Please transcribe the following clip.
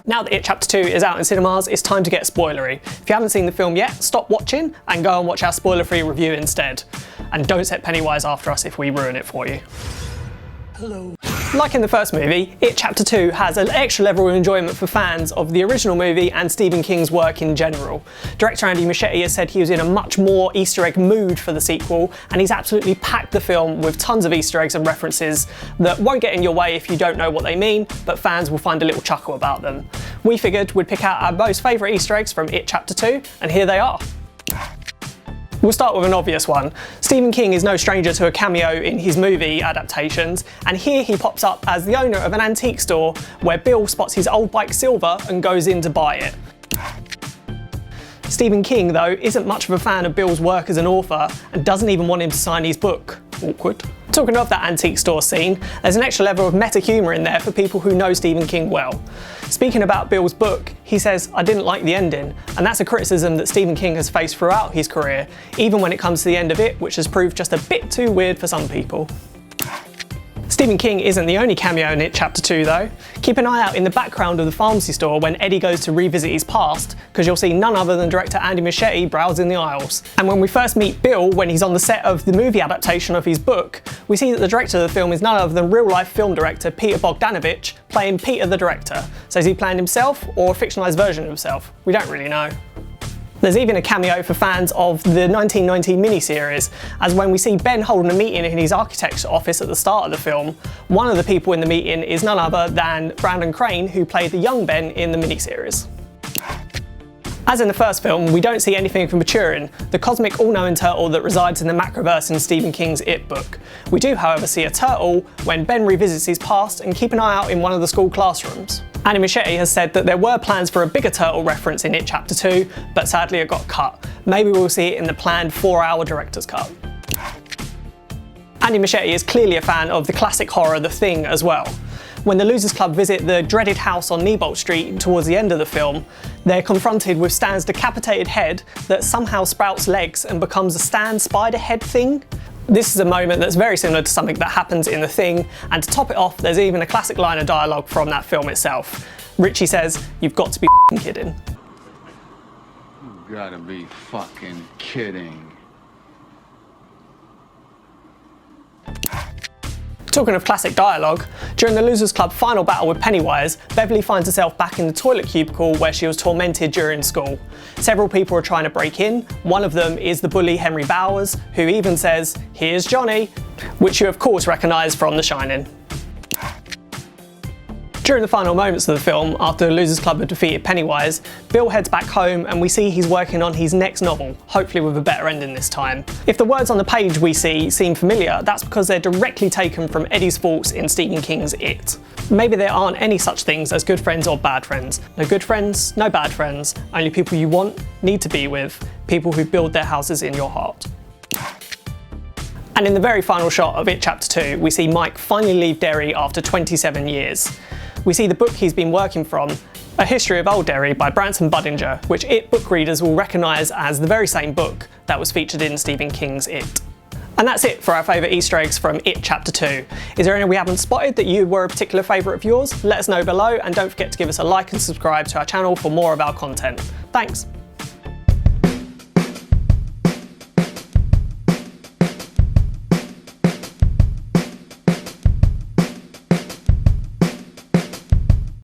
Now that It Chapter 2 is out in cinemas, it's time to get spoilery. If you haven't seen the film yet, stop watching and go and watch our spoiler-free review instead. And don't set Pennywise after us if we ruin it for you. Hello. Like in the first movie, It Chapter 2 has an extra level of enjoyment for fans of the original movie and Stephen King's work in general. Director Andy Muschietti has said he was in a much more Easter egg mood for the sequel, and he's absolutely packed the film with tons of Easter eggs and references that won't get in your way if you don't know what they mean, but fans will find a little chuckle about them. We figured we'd pick out our most favourite Easter eggs from It Chapter 2, and here they are. We'll start with an obvious one. Stephen King is no stranger to a cameo in his movie adaptations, and here he pops up as the owner of an antique store where Bill spots his old bike Silver and goes in to buy it. Stephen King, though, isn't much of a fan of Bill's work as an author and doesn't even want him to sign his book. Awkward. Talking of that antique store scene, there's an extra level of meta humour in there for people who know Stephen King well. Speaking about Bill's book, he says, "I didn't like the ending," and that's a criticism that Stephen King has faced throughout his career, even when it comes to the end of it, which has proved just a bit too weird for some people. Stephen King isn't the only cameo in It Chapter 2 though. Keep an eye out in the background of the pharmacy store when Eddie goes to revisit his past, because you'll see none other than director Andy Muschietti browsing the aisles. And when we first meet Bill when he's on the set of the movie adaptation of his book, we see that the director of the film is none other than real-life film director Peter Bogdanovich playing Peter the director. So is he playing himself or a fictionalised version of himself? We don't really know. There's even a cameo for fans of the 1990 miniseries, as when we see Ben holding a meeting in his architect's office at the start of the film, one of the people in the meeting is none other than Brandon Crane, who played the young Ben in the miniseries. As in the first film, we don't see anything from Maturin, the cosmic all-knowing turtle that resides in the macroverse in Stephen King's It book. We do, however, see a turtle when Ben revisits his past, and keep an eye out in one of the school classrooms. Andy Muschietti has said that there were plans for a bigger turtle reference in It Chapter 2, but sadly it got cut. Maybe we'll see it in the planned 4-hour director's cut. Andy Muschietti is clearly a fan of the classic horror The Thing as well. When the Losers Club visit the dreaded house on Neibolt Street towards the end of the film, they're confronted with Stan's decapitated head that somehow sprouts legs and becomes a Stan spider head thing. This is a moment that's very similar to something that happens in The Thing, and to top it off, there's even a classic line of dialogue from that film itself. Richie says, "You've got to be f***ing kidding." You gotta be fucking kidding. Talking of classic dialogue, during the Losers Club final battle with Pennywise, Beverly finds herself back in the toilet cubicle where she was tormented during school. Several people are trying to break in. One of them is the bully Henry Bowers, who even says, "Here's Johnny," which you of course recognise from The Shining. During the final moments of the film, after the Losers Club have defeated Pennywise, Bill heads back home and we see he's working on his next novel, hopefully with a better ending this time. If the words on the page we see seem familiar, that's because they're directly taken from Eddie's thoughts in Stephen King's It. Maybe there aren't any such things as good friends or bad friends. No good friends, no bad friends, only people you want, need to be with, people who build their houses in your heart. And in the very final shot of It Chapter 2, we see Mike finally leave Derry after 27 years. We see the book he's been working from, A History of Old Derry by Branson Budinger, which It book readers will recognise as the very same book that was featured in Stephen King's It. And that's it for our favourite Easter eggs from It Chapter 2. Is there any we haven't spotted that you were a particular favourite of yours? Let us know below, and don't forget to give us a like and subscribe to our channel for more of our content. Thanks!